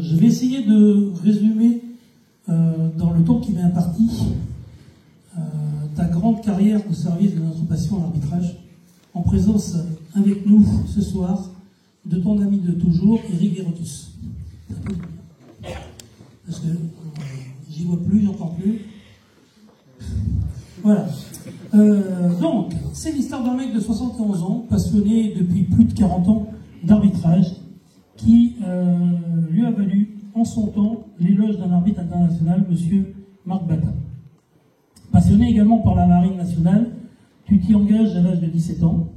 Je vais essayer de résumer dans le temps qui m'est imparti ta grande carrière au service de notre passion à l'arbitrage, en présence avec nous ce soir de ton ami de toujours, Éric Virotus. Parce que j'y vois plus, j'entends plus. Voilà. Donc, c'est l'histoire d'un mec de 71 ans, passionné depuis plus de 40 ans d'arbitrage, qui lui a valu en son temps l'éloge d'un arbitre international, monsieur Marc Batin. Passionné également par la marine nationale, tu t'y engages à l'âge de 17 ans.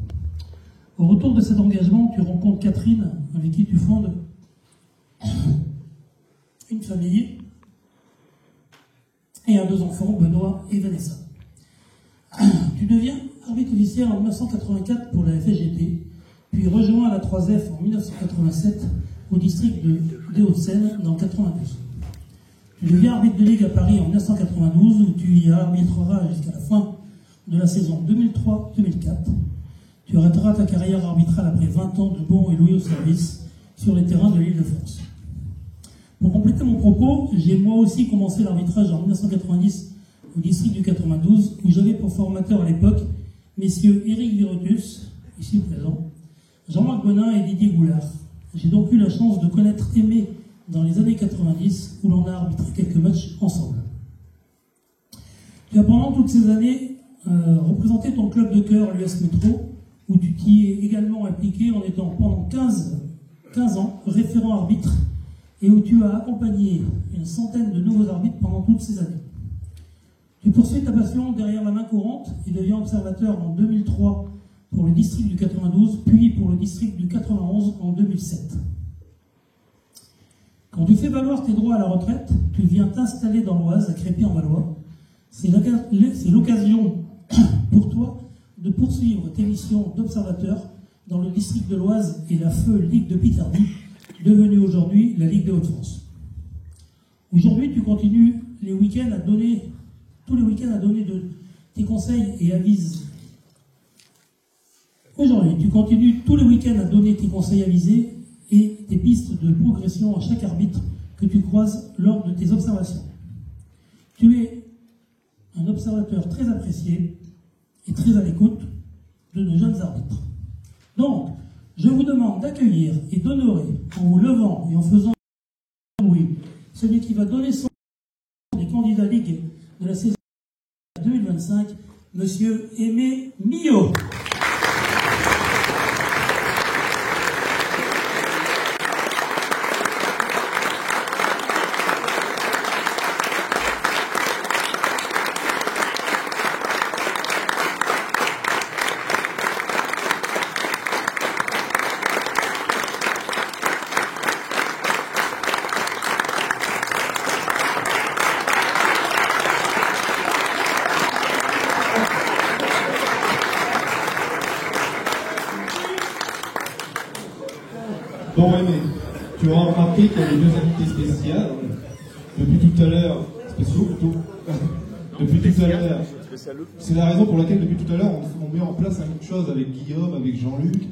Au retour de cet engagement, tu rencontres Catherine, avec qui tu fondes une famille et a 2 enfants, Benoît et Vanessa. Tu deviens arbitre officiel en 1984 pour la FSGT, puis rejoins la 3F en 1987 au district des Hauts-de-Seine dans le 92. Tu deviens arbitre de ligue à Paris en 1992 où tu y arbitreras jusqu'à la fin de la saison 2003-2004. Tu arrêteras ta carrière arbitrale après 20 ans de bons et loyaux services sur les terrains de l'Île-de-France. Pour compléter mon propos, j'ai moi aussi commencé l'arbitrage en 1990 au district du 92, où j'avais pour formateur à l'époque messieurs Éric Virotus, ici présent, Jean-Marc Bonin et Didier Goulard. J'ai donc eu la chance de connaître Aimé dans les années 90, où l'on a arbitré quelques matchs ensemble. Tu as pendant toutes ces années représenté ton club de cœur, l'US Métro, où tu t'y es également impliqué en étant pendant 15 ans référent arbitre, et où tu as accompagné une centaine de nouveaux arbitres pendant toutes ces années. Tu poursuis ta passion derrière la main courante et deviens observateur en 2003 pour le district du 92, puis pour le district du 91 en 2007. Quand tu fais valoir tes droits à la retraite, tu viens t'installer dans l'Oise, à Crépy-en-Valois. C'est l'occasion pour toi de poursuivre tes missions d'observateur dans le district de l'Oise et la feu Ligue de Picardie, devenue aujourd'hui la Ligue des Hauts-de-France. Aujourd'hui, tu continues les week-ends à donner, tous les week-ends à donner tes conseils et avis. Aujourd'hui, tu continues tous les week-ends à donner tes conseils avisés et tes pistes de progression à chaque arbitre que tu croises lors de tes observations. Tu es un observateur très apprécié et très à l'écoute de nos jeunes arbitres. Donc, je vous demande d'accueillir et d'honorer, en vous levant et en faisant bruit, celui qui va donner son nom des candidats Ligue de la saison 2025, monsieur Aimé Millot. Bon, Aimé, tu auras remarqué qu'il y a les 2 invités spéciales. Depuis tout à l'heure, spéciaux plutôt. Depuis tout à l'heure, c'est la raison pour laquelle depuis tout à l'heure on met en place une chose avec Guillaume, avec Jean-Luc,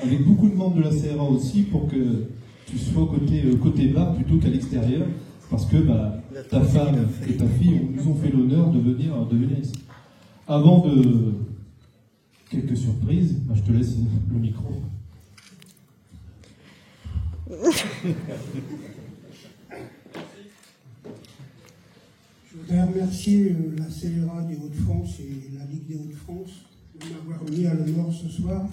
avec beaucoup de membres de la CRA aussi, pour que tu sois côté bar plutôt qu'à l'extérieur, parce que ta femme et ta fille nous ont fait l'honneur de venir ici. Avant de quelques surprises, je te laisse le micro. Je voudrais remercier la CRA des Hauts-de-France et la Ligue des Hauts-de-France de m'avoir mis à l'honneur ce soir.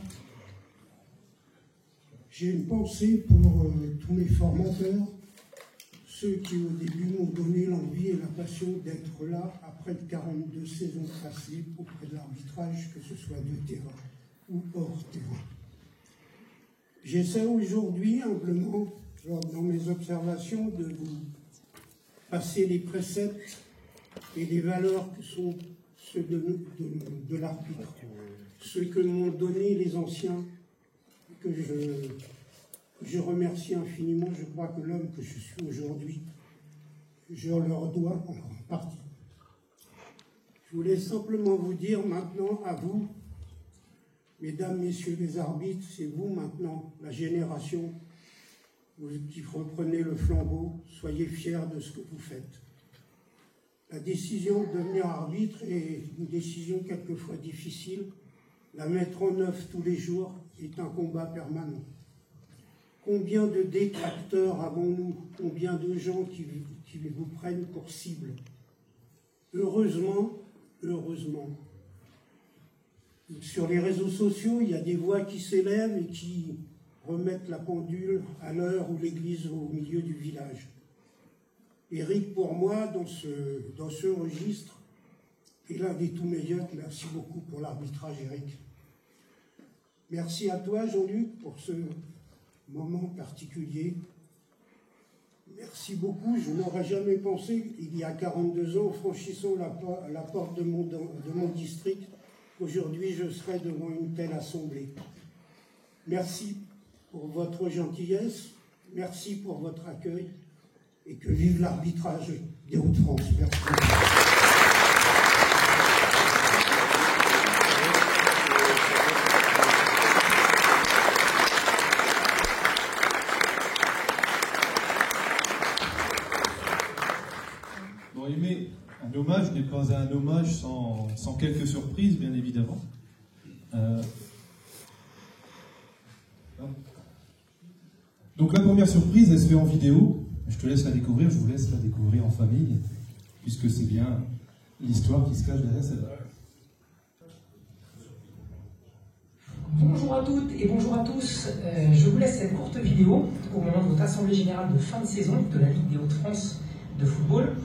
J'ai une pensée pour tous mes formateurs, ceux qui au début m'ont donné l'envie et la passion d'être là après 42 saisons passées auprès de l'arbitrage, que ce soit de terrain ou hors terrain. J'essaie aujourd'hui, humblement, dans mes observations, de vous passer les préceptes et les valeurs que sont ceux de l'arbitre, ceux que m'ont donné les anciens, que je remercie infiniment. Je crois que l'homme que je suis aujourd'hui, je leur dois en partie. Je voulais simplement vous dire maintenant à vous, mesdames, messieurs les arbitres, c'est vous maintenant, la génération vous qui reprenez le flambeau, soyez fiers de ce que vous faites. La décision de devenir arbitre est une décision quelquefois difficile. La mettre en œuvre tous les jours est un combat permanent. Combien de détracteurs avons-nous? Combien de gens qui vous prennent pour cible? Heureusement, sur les réseaux sociaux, il y a des voix qui s'élèvent et qui remettent la pendule à l'heure où l'église est au milieu du village. Éric, pour moi, dans ce registre, est l'un des tout meilleurs. Merci beaucoup pour l'arbitrage, Éric. Merci à toi, Jean-Luc, pour ce moment particulier. Merci beaucoup. Je n'aurais jamais pensé, il y a 42 ans, en franchissant la porte de mon district, qu'aujourd'hui je serais devant une telle assemblée. Merci pour votre gentillesse, merci pour votre accueil, et que vive l'arbitrage des Hauts-de-France. Merci. Bon, Aimé, un hommage n'est pas un hommage sans quelques surprises, bien évidemment. Donc la première surprise, elle se fait en vidéo. Je te laisse la découvrir, je vous laisse la découvrir en famille, puisque c'est bien l'histoire qui se cache derrière celle-là. Bonjour à toutes et bonjour à tous. Je vous laisse cette courte vidéo au moment de votre assemblée générale de fin de saison de la Ligue des Hauts-de-France de football.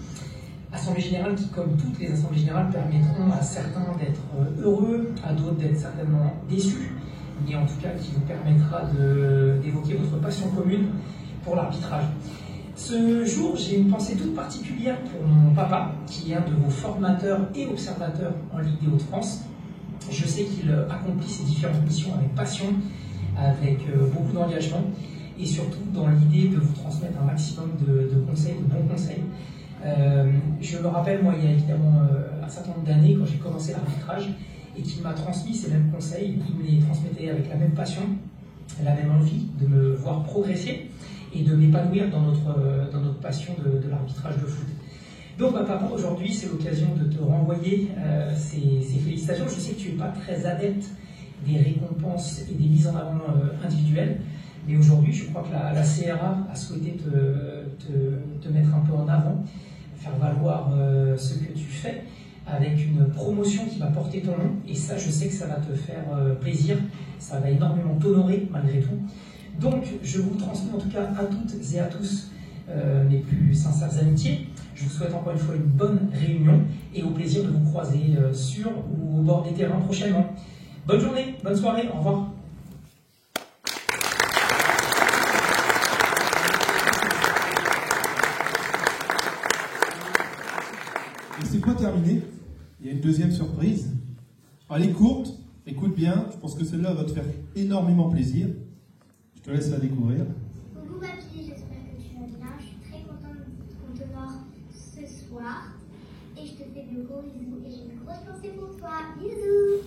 Assemblée générale qui, comme toutes les assemblées générales, permettront à certains d'être heureux, à d'autres d'être certainement déçus, mais en tout cas qui vous permettra d'évoquer votre passion commune pour l'arbitrage. Ce jour, j'ai une pensée toute particulière pour mon papa, qui est un de vos formateurs et observateurs en Ligue des Hauts-de-France. Je sais qu'il accomplit ses différentes missions avec passion, avec beaucoup d'engagement, et surtout dans l'idée de vous transmettre un maximum de conseils, de bons conseils. Je me rappelle, moi, il y a évidemment un certain nombre d'années, quand j'ai commencé l'arbitrage, et qu'il m'a transmis ces mêmes conseils. Il me les transmettait avec la même passion, la même envie de me voir progresser et de m'épanouir dans notre passion de l'arbitrage de foot. Donc, papa, aujourd'hui, c'est l'occasion de te renvoyer ces félicitations. Je sais que tu n'es pas très adepte des récompenses et des mises en avant individuelles, mais aujourd'hui, je crois que la CRA a souhaité te mettre un peu en avant, faire valoir ce que tu fais, avec une promotion qui va porter ton nom, et ça, je sais que ça va te faire plaisir, ça va énormément t'honorer malgré tout. Donc, je vous transmets en tout cas à toutes et à tous mes plus sincères amitiés. Je vous souhaite encore une fois une bonne réunion et au plaisir de vous croiser sur ou au bord des terrains prochainement. Bonne journée, bonne soirée, au revoir. Et c'est pas terminé, il y a une deuxième surprise. Elle est courte, écoute bien, je pense que celle-là va te faire énormément plaisir. Je te laisse la découvrir. Coucou papy, j'espère que tu vas bien. Je suis très contente de te voir ce soir. Et je te fais de gros bisous et j'ai une grosse pensée pour toi. Bisous.